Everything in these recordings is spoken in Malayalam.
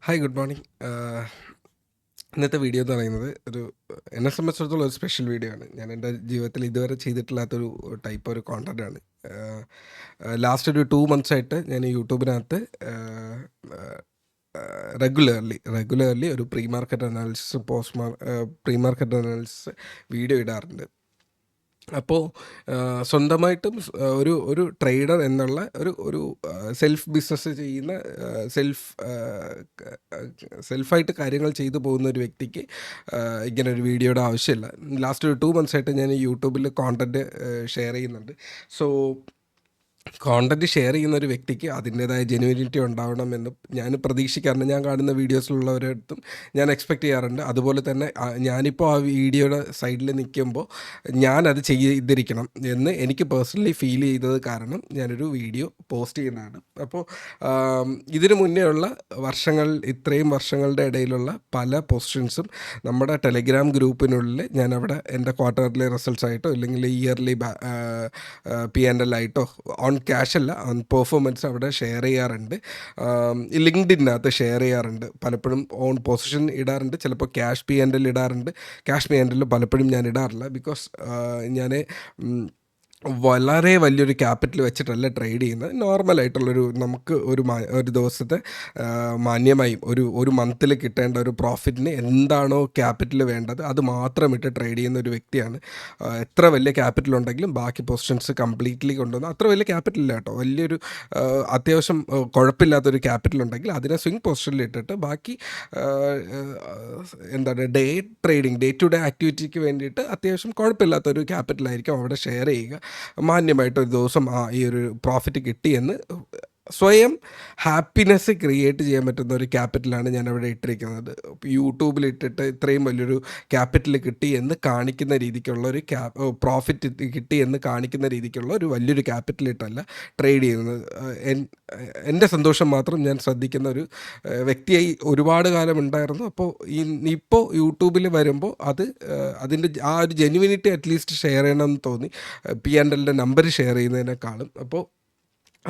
Hi good morning. ഇന്നത്തെ വീഡിയോ എന്ന് പറയുന്നത് എന്നെ സംബന്ധിച്ചിടത്തോളം ഒരു സ്പെഷ്യൽ വീഡിയോ ആണ്. ഞാൻ എൻ്റെ ജീവിതത്തിൽ ഇതുവരെ ചെയ്തിട്ടില്ലാത്തൊരു ടൈപ്പ് ഒരു കോണ്ടൻ്റ് ആണ്. ലാസ്റ്റ് ഒരു 2 months ആയിട്ട് ഞാൻ യൂട്യൂബിനകത്ത് റെഗുലർലി ഒരു pre market analysis pre market analysis video ഇടാറുണ്ട്. അപ്പോൾ സ്വന്തമായിട്ടും ഒരു ട്രേഡർ എന്നുള്ള ഒരു സെൽഫ് ബിസിനസ് ചെയ്യുന്ന സെൽഫായിട്ട് കാര്യങ്ങൾ ചെയ്തു പോകുന്ന ഒരു വ്യക്തിക്ക് ഇങ്ങനെ ഒരു വീഡിയോയുടെ ആവശ്യമില്ല. ലാസ്റ്റ് ഒരു 2 months ആയിട്ട് ഞാൻ യൂട്യൂബിൽ കോണ്ടൻറ്റ് ഷെയർ ചെയ്യുന്നുണ്ട്. സോ കോണ്ടൻറ്റ് ഷെയർ ചെയ്യുന്ന ഒരു വ്യക്തിക്ക് അതിൻ്റേതായ ജെനുവിനിറ്റി ഉണ്ടാവണമെന്ന് ഞാൻ പ്രതീക്ഷിക്കാറുണ്ട്. ഞാൻ കാണുന്ന വീഡിയോസിലുള്ളവരടുത്തും ഞാൻ എക്സ്പെക്റ്റ് ചെയ്യാറുണ്ട്. അതുപോലെ തന്നെ ഞാനിപ്പോൾ ആ വീഡിയോയുടെ സൈഡിൽ നിൽക്കുമ്പോൾ ഞാനത് ചെയ്തിരിക്കണം എന്ന് എനിക്ക് പേഴ്സണലി ഫീൽ ചെയ്തത് കാരണം ഞാനൊരു വീഡിയോ പോസ്റ്റ് ചെയ്യുന്നതാണ്. അപ്പോൾ ഇതിനു മുന്നേ ഉള്ള ഇത്രയും വർഷങ്ങളുടെ ഇടയിലുള്ള പല പൊസിഷൻസും നമ്മുടെ ടെലഗ്രാം ഗ്രൂപ്പിനുള്ളിൽ ഞാനവിടെ എൻ്റെ ക്വാർട്ടർലി റിസൾട്ട്സ് ആയിട്ടോ അല്ലെങ്കിൽ ഇയർലി P&L ആയിട്ടോ ഓൺ ക്യാഷ് അല്ല, ഓൺ പെർഫോമൻസ് അവിടെ ഷെയർ ചെയ്യാറുണ്ട്. ലിങ്ക്ഡിനകത്ത് ഷെയർ ചെയ്യാറുണ്ട്. പലപ്പോഴും ഓൺ പൊസിഷൻ ഇടാറുണ്ട്. ചിലപ്പോൾ ക്യാഷ് P&L ഇടാറുണ്ട്. ക്യാഷ് P&L പലപ്പോഴും ഞാൻ ഇടാറില്ല. ബിക്കോസ് ഞാൻ വളരെ വലിയൊരു ക്യാപിറ്റൽ വെച്ചിട്ടല്ല ട്രേഡ് ചെയ്യുന്നത്. നോർമലായിട്ടുള്ളൊരു നമുക്ക് ഒരു ദിവസത്തെ മാന്യമായും ഒരു മന്തിൽ കിട്ടേണ്ട ഒരു പ്രോഫിറ്റിന് എന്താണോ ക്യാപിറ്റൽ വേണ്ടത് അത് മാത്രം ഇട്ട് ട്രേഡ് ചെയ്യുന്ന ഒരു വ്യക്തിയാണ്. എത്ര വലിയ ക്യാപിറ്റൽ ഉണ്ടെങ്കിലും ബാക്കി പൊസിഷൻസ് കംപ്ലീറ്റ്ലി കൊണ്ടുവന്ന് അത്ര വലിയ ക്യാപിറ്റൽ ഇല്ല കേട്ടോ, വലിയൊരു അത്യാവശ്യം കുഴപ്പമില്ലാത്തൊരു ക്യാപിറ്റൽ ഉണ്ടെങ്കിൽ അതിനെ സ്വിംഗ് പൊസിഷനിൽ ഇട്ടിട്ട് ബാക്കി ഡേ ടു ഡേ ആക്ടിവിറ്റിക്ക് വേണ്ടിയിട്ട് അത്യാവശ്യം കുഴപ്പമില്ലാത്തൊരു ക്യാപിറ്റലായിരിക്കും അവിടെ ഷെയർ ചെയ്യുക. മാന്യമായിട്ടൊരു ദിവസം ഈ ഒരു പ്രോഫിറ്റ് കിട്ടിയെന്ന് സ്വയം ഹാപ്പിനെസ് ക്രിയേറ്റ് ചെയ്യാൻ പറ്റുന്ന ഒരു ക്യാപിറ്റലാണ് ഞാൻ അവിടെ ഇട്ടിരിക്കുന്നത്. യൂട്യൂബിൽ ഇട്ടിട്ട് ഇത്രയും വലിയൊരു ക്യാപിറ്റൽ കിട്ടി എന്ന് കാണിക്കുന്ന രീതിക്കുള്ള ഒരു പ്രോഫിറ്റ് കിട്ടി എന്ന് കാണിക്കുന്ന രീതിക്കുള്ള ഒരു വലിയൊരു ക്യാപിറ്റൽ ഇട്ടല്ല ട്രേഡ് ചെയ്യുന്നത്. എൻ്റെ സന്തോഷം മാത്രം ഞാൻ ശ്രദ്ധിക്കുന്ന ഒരു വ്യക്തിയായി ഒരുപാട് കാലം ഉണ്ടായിരുന്നു. അപ്പോൾ ഇപ്പോൾ യൂട്യൂബിൽ വരുമ്പോൾ അതിൻ്റെ ആ ഒരു ജെനുവിനിറ്റി അറ്റ്ലീസ്റ്റ് ഷെയർ ചെയ്യണമെന്ന് തോന്നി, P&L നമ്പർ ഷെയർ ചെയ്യുന്നതിനേക്കാളും. അപ്പോൾ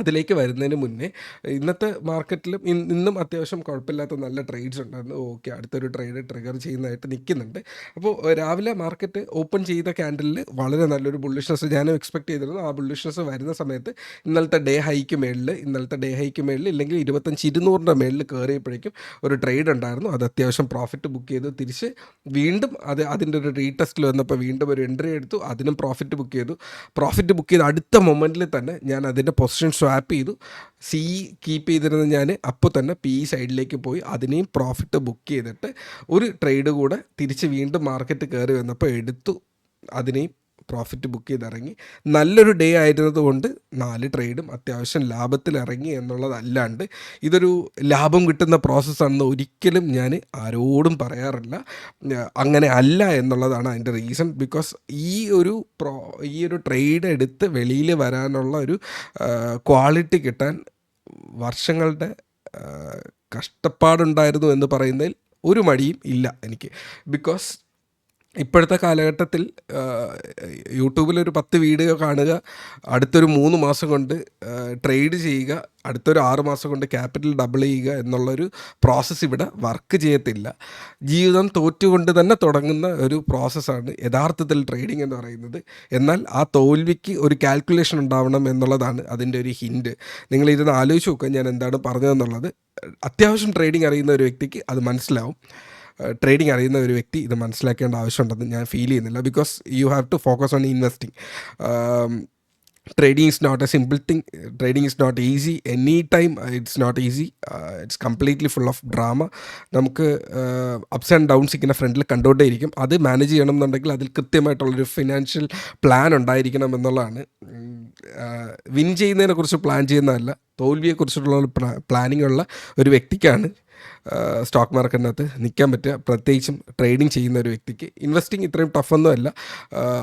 അതിലേക്ക് വരുന്നതിന് മുന്നേ ഇന്നത്തെ മാർക്കറ്റിലും ഇന്നും അത്യാവശ്യം കുഴപ്പമില്ലാത്ത നല്ല ട്രേഡ്സ് ഉണ്ടായിരുന്നു. ഓക്കെ, അടുത്തൊരു ട്രേഡ് ട്രിഗർ ചെയ്യുന്നതായിട്ട് നിൽക്കുന്നുണ്ട്. അപ്പോൾ രാവിലെ മാർക്കറ്റ് ഓപ്പൺ ചെയ്ത ക്യാൻഡലിൽ വളരെ നല്ലൊരു ബുള്ളിഷ്നെസ് ഞാനും എക്സ്പെക്ട് ചെയ്തിരുന്നു. ആ ബുള്ളിഷ്നെസ് വരുന്ന സമയത്ത് ഇന്നലത്തെ ഡേ ഹൈക്ക് മേളിൽ ഇല്ലെങ്കിൽ 2500-200 മേളിൽ കയറിയപ്പോഴേക്കും ഒരു ട്രേഡ് ഉണ്ടായിരുന്നു. അത് അത്യാവശ്യം പ്രോഫിറ്റ് ബുക്ക് ചെയ്തു. തിരിച്ച് വീണ്ടും അതിൻ്റെ ഒരു റീടെസ്റ്റിൽ വന്നപ്പോൾ വീണ്ടും ഒരു എൻട്രി എടുത്തു. അതിനും പ്രോഫിറ്റ് ബുക്ക് ചെയ്ത് അടുത്ത മൊമെൻറ്റിൽ തന്നെ ഞാൻ അതിൻ്റെ പൊസിഷൻ സ്വാപ്പ് ചെയ്തു. സി കീപ്പ് ചെയ്തിരുന്ന ഞാൻ അപ്പോൾ തന്നെ പി സൈഡിലേക്ക് പോയി അതിനെയും പ്രോഫിറ്റ് ബുക്ക് ചെയ്തിട്ട് ഒരു ട്രേഡ് കൂടെ തിരിച്ച് വീണ്ടും മാർക്കറ്റ് കയറി വന്നപ്പോൾ എടുത്തു. അതിനെയും പ്രോഫിറ്റ് ബുക്ക് ചെയ്തിറങ്ങി. നല്ലൊരു ഡേ ആയിരുന്നതുകൊണ്ട് 4 ട്രേഡും അത്യാവശ്യം ലാഭത്തിൽ ഇറങ്ങി എന്നുള്ളതല്ലാണ്ട് ഇതൊരു ലാഭം കിട്ടുന്ന പ്രോസസ്സാണെന്ന് ഒരിക്കലും ഞാൻ ആരോടും പറയാറില്ല. അങ്ങനെ അല്ല എന്നുള്ളതാണ് അതിൻ്റെ റീസൺ. ബിക്കോസ് ഈ ഒരു ട്രേഡ് എടുത്ത് വെളിയിൽ വരാനുള്ള ഒരു ക്വാളിറ്റി കിട്ടാൻ വർഷങ്ങളുടെ കഷ്ടപ്പാടുണ്ടായിരുന്നു എന്ന് പറയുന്നതിൽ ഒരു മടിയും ഇല്ല എനിക്ക്. ബിക്കോസ് ഇപ്പോഴത്തെ കാലഘട്ടത്തിൽ യൂട്യൂബിലൊരു 10 വീഡിയോ കാണുക, അടുത്തൊരു 3 മാസം കൊണ്ട് ട്രേഡ് ചെയ്യുക, അടുത്തൊരു 6 മാസം കൊണ്ട് ക്യാപിറ്റൽ ഡബിൾ ചെയ്യുക എന്നുള്ളൊരു പ്രോസസ്സ് ഇവിടെ വർക്ക് ചെയ്യത്തില്ല. ജീവിതം തോറ്റുകൊണ്ട് തന്നെ തുടങ്ങുന്ന ഒരു പ്രോസസ്സാണ് യഥാർത്ഥത്തിൽ ട്രേഡിംഗ് എന്ന് പറയുന്നത്. എന്നാൽ ആ തോൽവിക്ക് ഒരു കാൽക്കുലേഷൻ ഉണ്ടാവണം എന്നുള്ളതാണ് അതിൻ്റെ ഒരു ഹിൻറ്റ്. നിങ്ങളിരുന്ന് ആലോചിച്ച് നോക്കുക ഞാൻ എന്താണ് പറഞ്ഞതെന്നുള്ളത്. അത്യാവശ്യം ട്രേഡിംഗ് അറിയുന്ന ഒരു വ്യക്തിക്ക് അത് മനസ്സിലാവും. ട്രേഡിംഗ് അറിയുന്ന ഒരു വ്യക്തി ഇത് മനസ്സിലാക്കേണ്ട ആവശ്യമുണ്ടെന്ന് ഞാൻ ഫീൽ ചെയ്യുന്നില്ല. Because you have to focus on investing. Trading is not a simple thing. Trading is not easy. Anytime it's not easy. It's completely full of drama. നമുക്ക് അപ്സ് ആൻഡ് ഡൗൺസ് ഇങ്ങനെ ഫ്രണ്ടിൽ കണ്ടുകൊണ്ടേയിരിക്കും. അത് മാനേജ് ചെയ്യണം എന്നുണ്ടെങ്കിൽ അതിൽ കൃത്യമായിട്ടുള്ളൊരു ഫിനാൻഷ്യൽ പ്ലാൻ ഉണ്ടായിരിക്കണം എന്നുള്ളതാണ്. വിൻ ചെയ്യുന്നതിനെക്കുറിച്ച് പ്ലാൻ ചെയ്യുന്നതല്ല, തോൽവിയെക്കുറിച്ചുള്ള പ്ലാനിങ് ഉള്ള ഒരു വ്യക്തിക്കാണ് സ്റ്റോക്ക് മാർക്കറ്റിനകത്ത് നിൽക്കാൻ പറ്റുക. പ്രത്യേകിച്ചും ട്രേഡിങ് ചെയ്യുന്ന ഒരു വ്യക്തിക്ക്. ഇൻവെസ്റ്റിംഗ് ഇത്രയും ടഫൊന്നും അല്ല.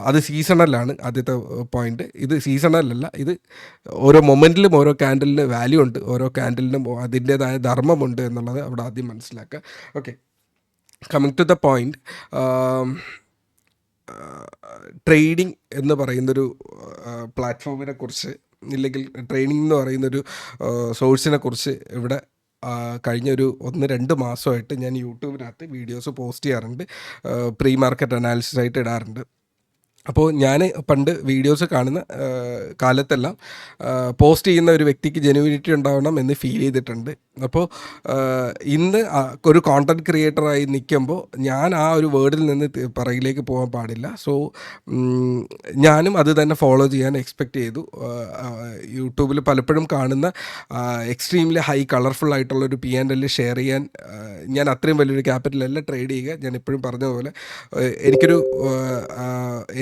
അത് സീസണലാണ് ആദ്യത്തെ പോയിന്റ്. ഇത് സീസണലല്ല, ഇത് ഓരോ മൊമെൻറ്റിലും ഓരോ ക്യാൻഡലിന് വാല്യൂ ഉണ്ട്, ഓരോ ക്യാൻഡലിനും അതിൻ്റേതായ ധർമ്മമുണ്ട് എന്നുള്ളത് അവിടെ ആദ്യം മനസ്സിലാക്കുക. Okay, coming to the point. Trading എന്ന് പറയുന്നൊരു പ്ലാറ്റ്ഫോമിനെ കുറിച്ച്, ഇല്ലെങ്കിൽ ട്രേഡിംഗ് എന്ന് പറയുന്നൊരു സോഴ്സിനെ കുറിച്ച് ഇവിടെ കഴിഞ്ഞൊരു 1-2 മാസമായിട്ട് ഞാൻ യൂട്യൂബിനകത്ത് വീഡിയോസ് പോസ്റ്റ് ചെയ്യാറുണ്ട്. പ്രീ മാർക്കറ്റ് അനാലിസിസ് ആയിട്ട് ഇടാറുണ്ട്. അപ്പോൾ ഞാൻ പണ്ട് വീഡിയോസ് കാണുന്ന കാലത്തെല്ലാം പോസ്റ്റ് ചെയ്യുന്ന ഒരു വ്യക്തിക്ക് ജെനുവിനിറ്റി ഉണ്ടാവണം എന്ന് ഫീൽ ചെയ്തിട്ടുണ്ട്. അപ്പോൾ ഇന്ന് ഒരു കോണ്ടൻറ് ക്രിയേറ്ററായി നിൽക്കുമ്പോൾ ഞാൻ ആ ഒരു വേർഡിൽ നിന്ന് പിറകിലേക്ക് പോകാൻ പാടില്ല. സോ ഞാനും അത് തന്നെ ഫോളോ ചെയ്യാൻ എക്സ്പെക്റ്റ് ചെയ്തു. യൂട്യൂബിൽ പലപ്പോഴും കാണുന്ന എക്സ്ട്രീംലി ഹൈ കളർഫുൾ ആയിട്ടുള്ളൊരു P&L ഷെയർ ചെയ്യാൻ ഞാൻ അത്രയും വലിയൊരു ക്യാപിറ്റലല്ല ട്രേഡ് ചെയ്യുക. ഞാൻ എപ്പോഴും പറഞ്ഞ പോലെ എനിക്കൊരു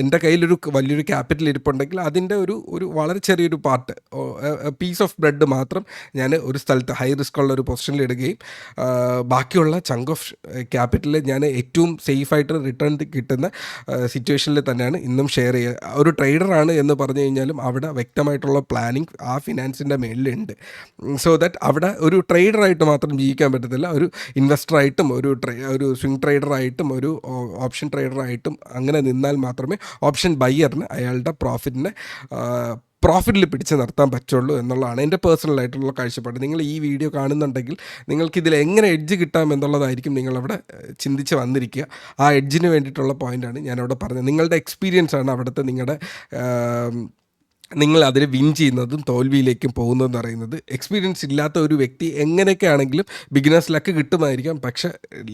എൻ്റെ കയ്യിലൊരു വലിയൊരു ക്യാപിറ്റൽ ഇരിപ്പുണ്ടെങ്കിൽ അതിൻ്റെ ഒരു വളരെ ചെറിയൊരു പാർട്ട്, പീസ് ഓഫ് ബ്രെഡ് മാത്രം ഞാൻ ഒരു സ്ഥലത്ത് ഹൈ റിസ്ക് ഉള്ള ഒരു പൊസിഷനിൽ ഇടുകയും ബാക്കിയുള്ള ചങ്ക് ഓഫ് ക്യാപിറ്റൽ ഞാൻ ഏറ്റവും സേഫായിട്ട് റിട്ടേൺ കിട്ടുന്ന സിറ്റുവേഷനിൽ തന്നെയാണ് ഇന്നും ഷെയർ ചെയ്യുക. ഒരു ട്രേഡറാണ് എന്ന് പറഞ്ഞു കഴിഞ്ഞാലും അവിടെ വ്യക്തമായിട്ടുള്ള പ്ലാനിങ് ആ ഫിനാൻസിൻ്റെ മേളിലുണ്ട്. സോ ദാറ്റ് അവിടെ ഒരു ട്രേഡറായിട്ട് മാത്രം ജീവിക്കാൻ പറ്റത്തില്ല. ഒരു ഇൻവെസ്റ്ററായിട്ടും ഒരു സ്വിംഗ് ട്രേഡറായിട്ടും ഒരു ഓപ്ഷൻ ട്രേഡറായിട്ടും അങ്ങനെ നിന്നാൽ മാത്രമേ ഓപ്ഷൻ ബയ്യറിന് അയാളുടെ പ്രോഫിറ്റിൽ പിടിച്ച് നിർത്താൻ പറ്റുള്ളൂ എന്നുള്ളതാണ് എൻ്റെ പേഴ്സണലായിട്ടുള്ള കാഴ്ചപ്പാട്. നിങ്ങൾ ഈ വീഡിയോ കാണുന്നുണ്ടെങ്കിൽ നിങ്ങൾക്കിതിൽ എങ്ങനെ എഡ്ജ് കിട്ടാം എന്നുള്ളതായിരിക്കും നിങ്ങളവിടെ ചിന്തിച്ച് വന്നിരിക്കുക. ആ എഡ്ജിന് വേണ്ടിയിട്ടുള്ള പോയിൻ്റാണ് ഞാനവിടെ പറഞ്ഞത്. നിങ്ങളുടെ എക്സ്പീരിയൻസാണ് അവിടുത്തെ നിങ്ങൾ അതിൽ വിൻ ചെയ്യുന്നതും തോൽവിയിലേക്കും പോകുന്നതെന്ന് പറയുന്നത്. എക്സ്പീരിയൻസ് ഇല്ലാത്ത ഒരു വ്യക്തി എങ്ങനെയൊക്കെ ആണെങ്കിലും ബിഗിനേഴ്സ് ലക്ക് കിട്ടുമായിരിക്കാം, പക്ഷേ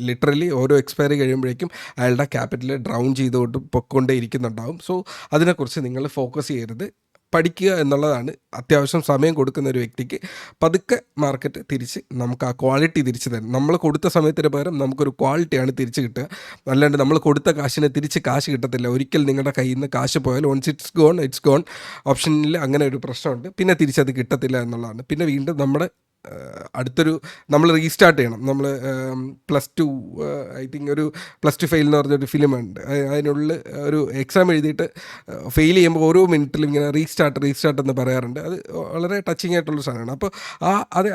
ലിറ്ററലി ഓരോ എക്സ്പയറി കഴിയുമ്പോഴേക്കും അയാളുടെ ക്യാപിറ്റൽ ഡൗൺ ചെയ്തുകൊണ്ട് പൊയ്ക്കൊണ്ടേ ഇരിക്കുന്നുണ്ടാവും. സോ അതിനെക്കുറിച്ച് നിങ്ങൾ ഫോക്കസ് ചെയ്യരുത്. പഠിക്കുക എന്നുള്ളതാണ്. അത്യാവശ്യം സമയം കൊടുക്കുന്ന ഒരു വ്യക്തിക്ക് പതുക്കെ മാർക്കറ്റ് തിരിച്ച് നമുക്ക് ആ ക്വാളിറ്റി തിരിച്ച് തരും. നമ്മൾ കൊടുത്ത സമയത്തിന് പകരം നമുക്കൊരു ക്വാളിറ്റിയാണ് തിരിച്ച് കിട്ടുക. അല്ലാണ്ട് നമ്മൾ കൊടുത്ത കാശിന് തിരിച്ച് കാശ് കിട്ടത്തില്ല. ഒരിക്കൽ നിങ്ങളുടെ കയ്യിൽ നിന്ന് കാശ് പോയാൽ വൺസ് ഇറ്റ്സ് ഗോൺ. ഓപ്ഷനിൽ അങ്ങനെ ഒരു പ്രശ്നമുണ്ട്. പിന്നെ തിരിച്ചത് കിട്ടത്തില്ല എന്നുള്ളതാണ്. പിന്നെ വീണ്ടും നമ്മൾ റീസ്റ്റാർട്ട് ചെയ്യണം. നമ്മൾ +2 ഐ തിങ്ക് ഒരു +2 ഫെയിൽ എന്ന് പറഞ്ഞൊരു ഫിലിമുണ്ട്. അതിനുള്ളിൽ ഒരു എക്സാം എഴുതിയിട്ട് ഫെയിൽ ചെയ്യുമ്പോൾ ഓരോ മിനിറ്റിലും ഇങ്ങനെ റീസ്റ്റാർട്ട് എന്ന് പറയാറുണ്ട്. അത് വളരെ ടച്ചിങ് ആയിട്ടുള്ള സാധനമാണ്. അപ്പോൾ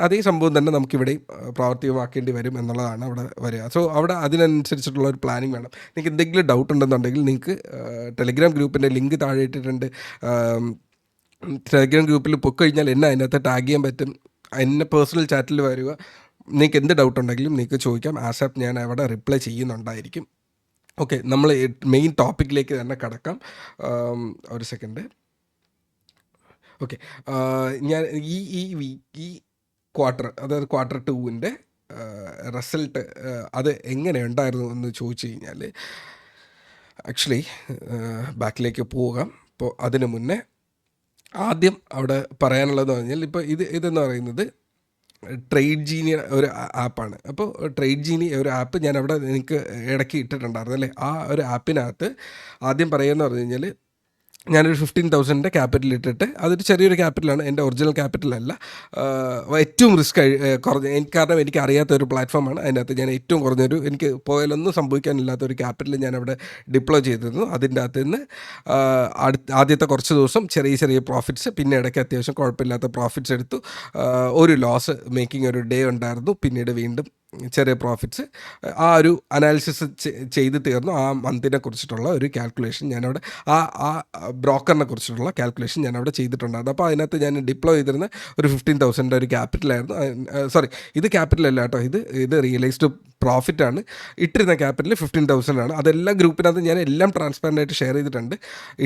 അതേ സംഭവം തന്നെ നമുക്കിവിടെയും പ്രാവർത്തികമാക്കേണ്ടി വരും എന്നുള്ളതാണ് അവിടെ വരിക. സോ അവിടെ അതിനനുസരിച്ചിട്ടുള്ള ഒരു പ്ലാനിങ് വേണം. നിങ്ങൾക്ക് എന്തെങ്കിലും ഡൗട്ട് ഉണ്ടെന്നുണ്ടെങ്കിൽ നിങ്ങൾക്ക് ടെലിഗ്രാം ഗ്രൂപ്പിൻ്റെ ലിങ്ക് താഴെ ഇട്ടിട്ടുണ്ട്. ടെലിഗ്രാം ഗ്രൂപ്പിൽ പോയി കഴിഞ്ഞാൽ എന്നെ അതിനകത്ത് ടാഗ് ചെയ്യാൻ പറ്റും. എന്നെ പേഴ്സണൽ ചാറ്റിൽ വരിക. നിങ്ങൾക്ക് എന്ത് ഡൗട്ട് ഉണ്ടെങ്കിലും നിങ്ങൾക്ക് ചോദിക്കാം. ആസാപ്പ് ഞാൻ അവിടെ റിപ്ലൈ ചെയ്യുന്നുണ്ടായിരിക്കും. ഓക്കെ, നമ്മൾ മെയിൻ ടോപ്പിക്കിലേക്ക് തന്നെ കടക്കാം. ഒരു സെക്കൻഡ്. ഓക്കെ, ഞാൻ ഈ ക്വാർട്ടർ, അതായത് Q2 റിസൾട്ട് അത് എങ്ങനെ ഉണ്ടായിരുന്നു എന്ന് ചോദിച്ചു കഴിഞ്ഞാൽ, ആക്ച്വലി ബാക്കിലേക്ക് പോകാം. അപ്പോൾ അതിനു മുന്നേ ആദ്യം അവിടെ പറയാനുള്ളതെന്ന് പറഞ്ഞാൽ, ഇപ്പോൾ ഇതെന്ന് പറയുന്നത് ട്രേഡ് ജീനി ഒരു ആപ്പാണ്. അപ്പോൾ ട്രേഡ് ജീനി ഒരു ആപ്പ് ഞാൻ അവിടെ എനിക്ക് ഇടയ്ക്ക് ഇട്ടിട്ടുണ്ടായിരുന്നു അല്ലേ. ആ ഒരു ആപ്പിനകത്ത് ആദ്യം പറയുകയെന്ന് പറഞ്ഞു കഴിഞ്ഞാൽ, ഞാനൊരു 15,000 ക്യാപിറ്റൽ ഇട്ടിട്ട്, അതൊരു ചെറിയൊരു ക്യാപിറ്റലാണ്, എൻ്റെ ഒറിജിനൽ ക്യാപിറ്റലല്ല. ഏറ്റവും റിസ്ക് കാരണം എനിക്ക് അറിയാത്ത ഒരു പ്ലാറ്റ്ഫോമാണ്. അതിനകത്ത് ഞാൻ ഏറ്റവും കുറഞ്ഞൊരു, എനിക്ക് പോയാലൊന്നും സംഭവിക്കാനില്ലാത്തൊരു ക്യാപിറ്റൽ ഞാനവിടെ ഡിപ്ലോയ് ചെയ്തിരുന്നു. അതിൻ്റെ അകത്ത് നിന്ന് ആദ്യത്തെ കുറച്ച് ദിവസം ചെറിയ പ്രോഫിറ്റ്സ്, പിന്നെ ഇടയ്ക്ക് അത്യാവശ്യം കുഴപ്പമില്ലാത്ത പ്രോഫിറ്റ്സ് എടുത്തു. ഒരു ലോസ് മേക്കിംഗ് ഒരു ഡേ ഉണ്ടായിരുന്നു. പിന്നീട് വീണ്ടും ചെറിയ പ്രോഫിറ്റ്സ്. ആ ഒരു അനാലിസിസ് ചെയ്ത് തീർന്നു. ആ മന്തിനെ കുറിച്ചിട്ടുള്ള ഒരു കാൽക്കുലേഷൻ ഞാനവിടെ, ആ ബ്രോക്കറിനെ കുറിച്ചിട്ടുള്ള കാൽക്കുലേഷൻ ഞാനവിടെ ചെയ്തിട്ടുണ്ടായിരുന്നു. അപ്പോൾ അതിനകത്ത് ഞാൻ ഡിപ്ലോയ് ചെയ്തിരുന്ന ഒരു 15,000 ഒരു ക്യാപിറ്റലായിരുന്നു. സോറി, ഇത് ക്യാപിറ്റലല്ല കേട്ടോ, ഇത് റിയലൈസ്ഡ് പ്രോഫിറ്റാണ്. ഇട്ടിരുന്ന ക്യാപിറ്റൽ 15,000 ആണ്. അതെല്ലാം ഗ്രൂപ്പിനകത്ത് ഞാൻ എല്ലാം ട്രാൻസ്പാരൻ്റ് ആയിട്ട് ഷെയർ ചെയ്തിട്ടുണ്ട്.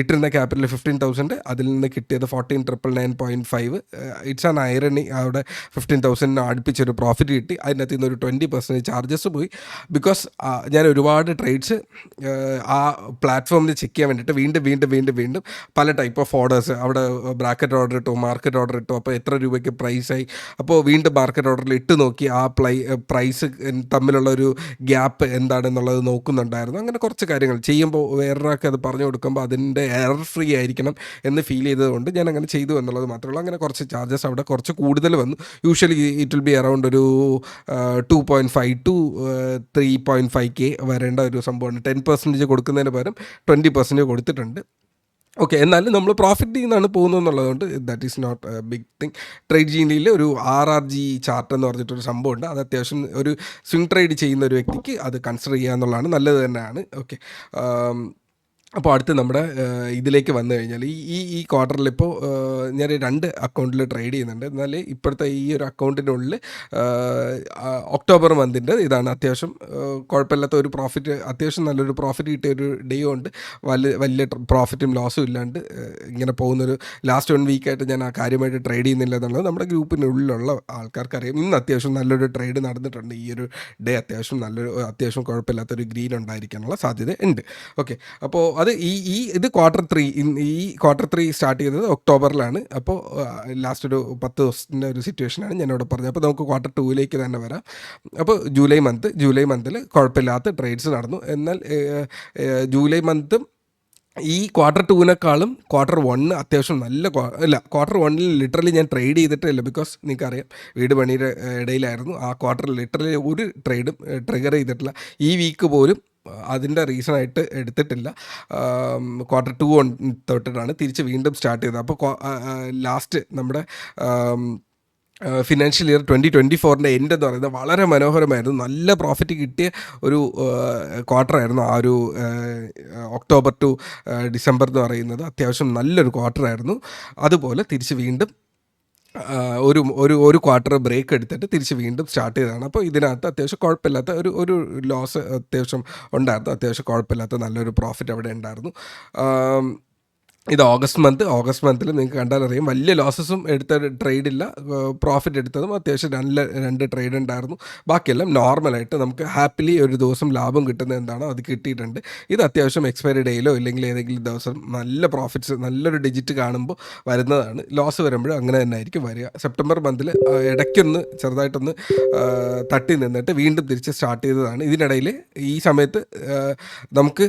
ഇട്ടിരുന്ന ക്യാപിറ്റൽ 15,000, അതിൽ നിന്ന് കിട്ടിയത് 14,999.5. It's an irony. അവിടെ 15,000 അടുപ്പിച്ചൊരു പ്രോഫിറ്റ് കിട്ടി. അതിനകത്ത് നിന്നൊരു 20% ചാർജസ് പോയി. ബിക്കോസ് ഞാൻ ഒരുപാട് ട്രേഡ്സ് ആ പ്ലാറ്റ്ഫോമിൽ ചെക്ക് ചെയ്യാൻ വേണ്ടിയിട്ട് വീണ്ടും പല ടൈപ്പ് ഓഫ് ഓർഡേഴ്സ്, അവിടെ ബ്രാക്കറ്റ് ഓർഡർ ഇട്ടു, മാർക്കറ്റ് ഓർഡർ ഇട്ടു. അപ്പോൾ എത്ര രൂപയ്ക്ക് പ്രൈസായി, അപ്പോൾ വീണ്ടും മാർക്കറ്റ് ഓർഡറിൽ ഇട്ട് നോക്കി ആ പ്രൈസ് തമ്മിലുള്ള ഒരു ഗ്യാപ്പ് എന്താണെന്നുള്ളത് നോക്കുന്നുണ്ടായിരുന്നു. അങ്ങനെ കുറച്ച് കാര്യങ്ങൾ ചെയ്യുമ്പോൾ വേറൊരാൾക്ക് അത് പറഞ്ഞു കൊടുക്കുമ്പോൾ അതിൻ്റെ എറർ ഫ്രീ ആയിരിക്കണം എന്ന് ഫീൽ ചെയ്തതുകൊണ്ട് ഞാൻ അങ്ങനെ ചെയ്തു എന്നുള്ളത് മാത്രമേ ഉള്ളൂ. അങ്ങനെ കുറച്ച് ചാർജസ് അവിടെ കുറച്ച് കൂടുതൽ വന്നു. Usually it will be around ഒരു 2.5 to 3.5K വരേണ്ട ഒരു സംഭവമാണ്. 10% കൊടുക്കുന്നതിന് പകരം 20% കൊടുത്തിട്ടുണ്ട്. ഓക്കെ, എന്നാലും നമ്മൾ പ്രോഫിറ്റ് നിന്നാണ് പോകുന്നതെന്നുള്ളതുകൊണ്ട് that is not a big thing. Trade ജീനിയിൽ ഒരു RRG ചാർട്ട് എന്ന് പറഞ്ഞിട്ടൊരു സംഭവമുണ്ട്. അത് അത്യാവശ്യം ഒരു സ്വിംഗ് ട്രേഡ് ചെയ്യുന്ന ഒരു വ്യക്തിക്ക് അത് കൺസിഡർ ചെയ്യുക എന്നുള്ളതാണ്, നല്ലത് തന്നെയാണ്. ഓക്കെ, അപ്പോൾ അടുത്ത് നമ്മുടെ ഇതിലേക്ക് വന്നു കഴിഞ്ഞാൽ ഈ ഈ ഈ ക്വാർട്ടറിൽ ഇപ്പോൾ ഞാൻ 2 അക്കൗണ്ടിൽ ട്രേഡ് ചെയ്യുന്നുണ്ട്. എന്നാൽ ഇപ്പോഴത്തെ ഈ ഒരു അക്കൗണ്ടിനുള്ളിൽ ഒക്ടോബർ മന്തിൻ്റെ ഇതാണ്. അത്യാവശ്യം കുഴപ്പമില്ലാത്ത ഒരു പ്രോഫിറ്റ്, അത്യാവശ്യം നല്ലൊരു പ്രോഫിറ്റ് കിട്ടിയ ഒരു ഡേ ഉണ്ട്. വലിയ പ്രോഫിറ്റും ലോസും ഇല്ലാണ്ട് ഇങ്ങനെ പോകുന്നൊരു ലാസ്റ്റ് 1 വീക്കായിട്ട് ഞാൻ ആ കാര്യമായിട്ട് ട്രേഡ് ചെയ്യുന്നില്ല എന്നുള്ളത് നമ്മുടെ ഗ്രൂപ്പിനുള്ളിലുള്ള ആൾക്കാർക്കറിയാം. ഇന്ന് അത്യാവശ്യം നല്ലൊരു ട്രേഡ് നടന്നിട്ടുണ്ട്. ഈ ഒരു ഡേ അത്യാവശ്യം കുഴപ്പമില്ലാത്തൊരു ഗ്രീൻ ഉണ്ടായിരിക്കാനുള്ള സാധ്യത ഉണ്ട്. ഓക്കെ, അപ്പോൾ അത് ഇത് ക്വാർട്ടർ 3 സ്റ്റാർട്ട് ചെയ്തത് ഒക്ടോബറിലാണ്. അപ്പോൾ ലാസ്റ്റ് ഒരു 10 ദിവസത്തിൻ്റെ ഒരു സിറ്റുവേഷനാണ് ഞാനിവിടെ പറഞ്ഞത്. അപ്പോൾ നമുക്ക് ക്വാർട്ടർ 2ലേക്ക് തന്നെ വരാം. അപ്പോൾ ജൂലൈ മന്തിൽ കുഴപ്പമില്ലാത്ത ട്രേഡ്സ് നടന്നു. എന്നാൽ ജൂലൈ മന്തും ഈ ക്വാർട്ടർ 2-നേക്കാളും ക്വാർട്ടർ 1 അത്യാവശ്യം ക്വാർട്ടർ 1 ലിറ്ററലി ഞാൻ ട്രേഡ് ചെയ്തിട്ടില്ല. ബിക്കോസ് നിങ്ങൾക്കറിയാം, വീട് പണിയുടെ ഇടയിലായിരുന്നു. ആ ക്വാർട്ടറിൽ ലിറ്ററലി ഒരു ട്രേഡും ട്രിഗർ ചെയ്തിട്ടില്ല. ഈ വീക്ക് പോലും അതിൻ്റെ റീസണായിട്ട് എടുത്തിട്ടില്ല. ക്വാർട്ടർ 2 തൊട്ടിട്ടാണ് തിരിച്ച് വീണ്ടും സ്റ്റാർട്ട് ചെയ്തത്. അപ്പോൾ ലാസ്റ്റ് നമ്മുടെ ഫിനാൻഷ്യൽ ഇയർ 2024 എൻഡ് എന്ന് പറയുന്നത് വളരെ മനോഹരമായിരുന്നു. നല്ല പ്രോഫിറ്റ് കിട്ടിയ ഒരു ക്വാർട്ടറായിരുന്നു ആ ഒരു ഒക്ടോബർ ടു ഡിസംബർ എന്ന് പറയുന്നത്. അത്യാവശ്യം നല്ലൊരു ക്വാർട്ടറായിരുന്നു. അതുപോലെ തിരിച്ച് വീണ്ടും ഒരു ക്വാർട്ടർ ബ്രേക്ക് എടുത്തിട്ട് തിരിച്ച് വീണ്ടും സ്റ്റാർട്ട് ചെയ്തതാണ്. അപ്പോൾ ഇതിനകത്ത് അത്യാവശ്യം കുഴപ്പമില്ലാത്ത ഒരു ലോസ് അത്യാവശ്യം ഉണ്ടായിരുന്നു. അത്യാവശ്യം കുഴപ്പമില്ലാത്ത നല്ലൊരു പ്രോഫിറ്റ് അവിടെ ഉണ്ടായിരുന്നു. ഇത് ഓഗസ്റ്റ് മന്തിൽ നിങ്ങൾക്ക് കണ്ടാലറിയാം, വലിയ ലോസസും എടുത്ത ട്രേഡില്ല. പ്രോഫിറ്റ് എടുത്തതും അത്യാവശ്യം രണ്ട് ട്രേഡ് ഉണ്ടായിരുന്നു. ബാക്കിയെല്ലാം നോർമലായിട്ട് നമുക്ക് ഹാപ്പിലി ഒരു ദിവസം ലാഭം കിട്ടുന്നത് എന്താണോ അത് കിട്ടിയിട്ടുണ്ട്. ഇത് അത്യാവശ്യം എക്സ്പയറി ഡേയിലോ ഇല്ലെങ്കിൽ ഏതെങ്കിലും ദിവസം നല്ല പ്രോഫിറ്റ്സ്, നല്ലൊരു ഡിജിറ്റ് കാണുമ്പോൾ വരുന്നതാണ്. ലോസ് വരുമ്പോഴും അങ്ങനെ തന്നെ ആയിരിക്കും വരിക. സെപ്റ്റംബർ മന്തിൽ ഇടയ്ക്കൊന്ന് ചെറുതായിട്ടൊന്ന് തട്ടി നിന്നിട്ട് വീണ്ടും തിരിച്ച് സ്റ്റാർട്ട് ചെയ്തതാണ്. ഇതിനിടയിൽ ഈ സമയത്ത് നമുക്ക്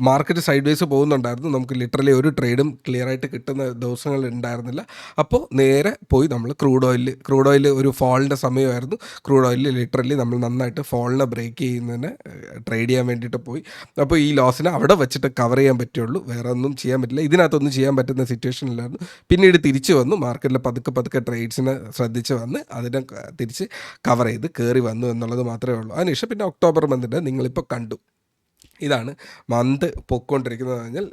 മാർക്കറ്റ് സൈഡ് വേസ് പോകുന്നുണ്ടായിരുന്നു. നമുക്ക് ലിറ്ററലി ഒരു ട്രേഡും ക്ലിയർ ആയിട്ട് കിട്ടുന്ന ദിവസങ്ങൾ ഉണ്ടായിരുന്നില്ല. അപ്പോൾ നേരെ പോയി നമ്മൾ ക്രൂഡ് ഓയിൽ ഒരു ഫോളിൻ്റെ സമയമായിരുന്നു. ക്രൂഡ് ഓയിൽ ലിറ്ററലി നമ്മൾ നന്നായിട്ട് ഫോളിനെ ബ്രേക്ക് ചെയ്യുന്നതിന് ട്രേഡ് ചെയ്യാൻ വേണ്ടിയിട്ട് പോയി. അപ്പോൾ ഈ ലോസിനെ അവിടെ വെച്ചിട്ട് കവർ ചെയ്യാൻ പറ്റുള്ളൂ, വേറെ ഒന്നും ചെയ്യാൻ പറ്റില്ല. ഇതിനകത്തൊന്നും ചെയ്യാൻ പറ്റുന്ന സിറ്റുവേഷനിലായിരുന്നു. പിന്നീട് തിരിച്ച് വന്നു, മാർക്കറ്റിൽ പതുക്കെ ട്രേഡ്സിനെ ശ്രദ്ധിച്ച് വന്ന് അതിനെ തിരിച്ച് കവർ ചെയ്ത് കയറി വന്നു എന്നുള്ളത് മാത്രമേ ഉള്ളൂ. അതിനുശേഷം പിന്നെ ഒക്ടോബർ മന്തിൻ്റെ നിങ്ങളിപ്പോൾ കണ്ടു. ഇതാണ് മന്ത് പൊയ്ക്കൊണ്ടിരിക്കുന്നത്. പറഞ്ഞാൽ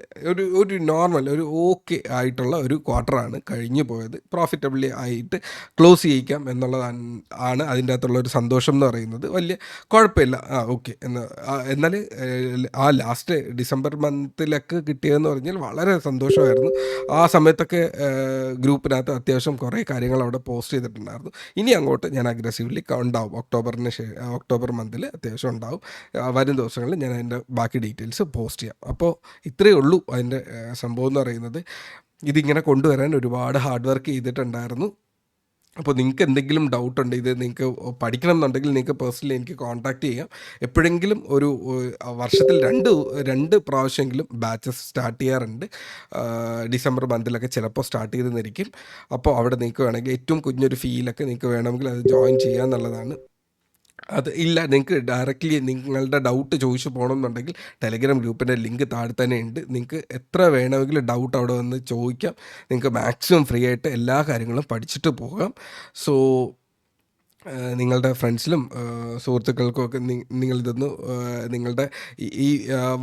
ഒരു നോർമൽ ഓക്കെ ആയിട്ടുള്ള ഒരു ക്വാർട്ടറാണ് കഴിഞ്ഞു പോയത്. പ്രോഫിറ്റബിളി ആയിട്ട് ക്ലോസ് ചെയ്യിക്കാം എന്നുള്ളതാണ് അതിൻ്റെ അകത്തുള്ള ഒരു സന്തോഷം എന്ന് പറയുന്നത്. വലിയ കുഴപ്പമില്ല, ഓക്കെ എന്നാൽ ആ ലാസ്റ്റ് ഡിസംബർ മന്തിലൊക്കെ കിട്ടിയതെന്ന് പറഞ്ഞാൽ വളരെ സന്തോഷമായിരുന്നു. ആ സമയത്തൊക്കെ ഗ്രൂപ്പിനകത്ത് അത്യാവശ്യം കുറേ കാര്യങ്ങൾ അവിടെ പോസ്റ്റ് ചെയ്തിട്ടുണ്ടായിരുന്നു. ഇനി അങ്ങോട്ട് ഞാൻ അഗ്രസീവ്ലി ഉണ്ടാവും. ഒക്ടോബർ മന്തിൽ അത്യാവശ്യം ഉണ്ടാവും. വരും ദിവസങ്ങളിൽ ഞാൻ അതിൻ്റെ ബാക്കി ഡീറ്റെയിൽസ് പോസ്റ്റ് ചെയ്യാം. അപ്പോൾ ഇത്രയേ ഉള്ളൂ അതിൻ്റെ സംഭവം എന്ന് പറയുന്നത്. ഇതിങ്ങനെ കൊണ്ടുവരാൻ ഒരുപാട് ഹാർഡ് വർക്ക് ചെയ്തിട്ടുണ്ടായിരുന്നു. അപ്പോൾ നിങ്ങൾക്ക് എന്തെങ്കിലും ഡൗട്ടുണ്ട്, ഇത് നിങ്ങൾക്ക് പഠിക്കണം എന്നുണ്ടെങ്കിൽ നിങ്ങൾക്ക് പേഴ്സണലി എനിക്ക് കോൺടാക്റ്റ് ചെയ്യാം. എപ്പോഴെങ്കിലും ഒരു വർഷത്തിൽ രണ്ട് പ്രാവശ്യമെങ്കിലും ബാച്ചസ് സ്റ്റാർട്ട് ചെയ്യാറുണ്ട്. ഡിസംബർ മന്തിലൊക്കെ ചിലപ്പോൾ സ്റ്റാർട്ട് ചെയ്തെന്നിരിക്കും. അപ്പോൾ അവിടെ നിങ്ങൾക്ക് വേണമെങ്കിൽ ഏറ്റവും കുഞ്ഞൊരു ഫീലൊക്കെ നിങ്ങൾക്ക് വേണമെങ്കിൽ അത് ജോയിൻ ചെയ്യാമെന്നുള്ളതാണ്. അത് ഇല്ല, നിങ്ങൾക്ക് ഡയറക്റ്റ്ലി നിങ്ങളുടെ ഡൗട്ട് ചോദിച്ചു പോകണമെന്നുണ്ടെങ്കിൽ ടെലഗ്രാം ഗ്രൂപ്പിൻ്റെ ലിങ്ക് താഴെ തന്നെ ഉണ്ട്. നിങ്ങൾക്ക് എത്ര വേണമെങ്കിലും ഡൗട്ട് അവിടെ വന്ന് ചോദിക്കാം. നിങ്ങൾക്ക് മാക്സിമം ഫ്രീ ആയിട്ട് എല്ലാ കാര്യങ്ങളും പഠിച്ചിട്ട് പോകാം. സോ നിങ്ങളുടെ ഫ്രണ്ട്സിലും സുഹൃത്തുക്കൾക്കുമൊക്കെ നിങ്ങളിതൊന്ന് നിങ്ങളുടെ ഈ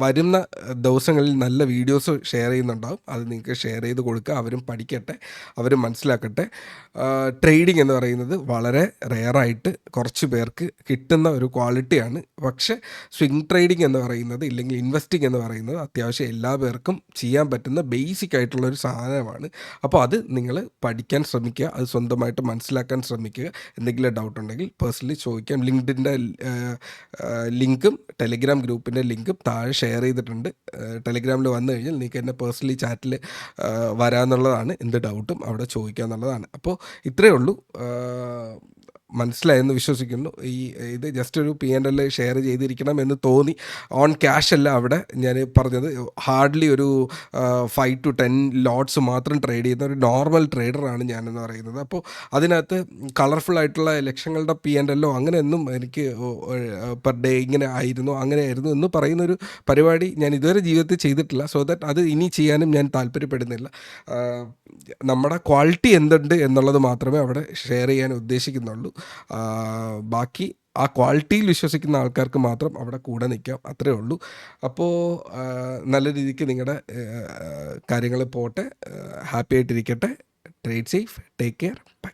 വരുന്ന ദിവസങ്ങളിൽ നല്ല വീഡിയോസ് ഷെയർ ചെയ്യുന്നുണ്ടാകും. അത് നിങ്ങൾക്ക് ഷെയർ ചെയ്ത് കൊടുക്കുക. അവരും പഠിക്കട്ടെ, അവരും മനസ്സിലാക്കട്ടെ. ട്രേഡിംഗ് എന്ന് പറയുന്നത് വളരെ റെയറായിട്ട് കുറച്ച് പേർക്ക് കിട്ടുന്ന ഒരു ക്വാളിറ്റിയാണ്. പക്ഷേ സ്വിംഗ് ട്രേഡിംഗ് എന്ന് പറയുന്നത്, ഇല്ലെങ്കിൽ ഇൻവെസ്റ്റിംഗ് എന്ന് പറയുന്നത് അത്യാവശ്യം എല്ലാ പേർക്കും ചെയ്യാൻ പറ്റുന്ന ബേസിക് ആയിട്ടുള്ളൊരു സാധനമാണ്. അപ്പോൾ അത് നിങ്ങൾ പഠിക്കാൻ ശ്രമിക്കുക, അത് സ്വന്തമായിട്ട് മനസ്സിലാക്കാൻ ശ്രമിക്കുക. എന്തെങ്കിലും ഡൗട്ട് ഉണ്ടെങ്കിൽ പേഴ്സണലി ചോദിക്കാം. ലിങ്ക്ഡിൻ്റെ ലിങ്കും ടെലിഗ്രാം ഗ്രൂപ്പിൻ്റെ ലിങ്കും താഴെ ഷെയർ ചെയ്തിട്ടുണ്ട്. ടെലിഗ്രാമിൽ വന്നു കഴിഞ്ഞാൽ നിങ്ങൾക്ക് എന്നെ പേഴ്സണലി ചാറ്റിൽ വരാമെന്നുള്ളതാണ്. എന്ത് ഡൗട്ടും അവിടെ ചോദിക്കുക എന്നുള്ളതാണ്. അപ്പോൾ ഇത്രയേ ഉള്ളൂ. മനസ്സിലായെന്ന് വിശ്വസിക്കുന്നു. ഇത് ജസ്റ്റ് ഒരു P&L ഷെയർ ചെയ്തിരിക്കണം എന്ന് തോന്നി. ഓൺ ക്യാഷ് അല്ല അവിടെ ഞാൻ പറഞ്ഞത്. ഹാർഡ്ലി ഒരു 5 to 10 ലോട്ട്സ് മാത്രം ട്രേഡ് ചെയ്യുന്ന ഒരു നോർമൽ ട്രേഡറാണ് ഞാനെന്ന് പറയുന്നത്. അപ്പോൾ അതിനകത്ത് കളർഫുൾ ആയിട്ടുള്ള ലക്ഷങ്ങളുടെ P&L അങ്ങനെയൊന്നും എനിക്ക് പെർ ഡേ ഇങ്ങനെ അങ്ങനെയായിരുന്നു എന്ന് പറയുന്നൊരു പരിപാടി ഞാൻ ഇതുവരെ ജീവിതത്തിൽ ചെയ്തിട്ടില്ല. സോ ദാറ്റ് അത് ഇനി ചെയ്യാനും ഞാൻ താല്പര്യപ്പെടുന്നില്ല. നമ്മുടെ ക്വാളിറ്റി എന്തുണ്ട് എന്നുള്ളത് മാത്രമേ അവിടെ ഷെയർ ചെയ്യാൻ ഉദ്ദേശിക്കുന്നുള്ളൂ. ബാക്കി ആ ക്വാളിറ്റിയിൽ വിശ്വസിക്കുന്ന ആൾക്കാർക്ക് മാത്രം അവിടെ കൂടെ നിൽക്കാം, അത്രേ ഉള്ളൂ. അപ്പോൾ നല്ല രീതിക്ക് നിങ്ങളുടെ കാര്യങ്ങൾ പോട്ടെ, ഹാപ്പി ആയിട്ടിരിക്കട്ടെ. Trade safe, take care, by.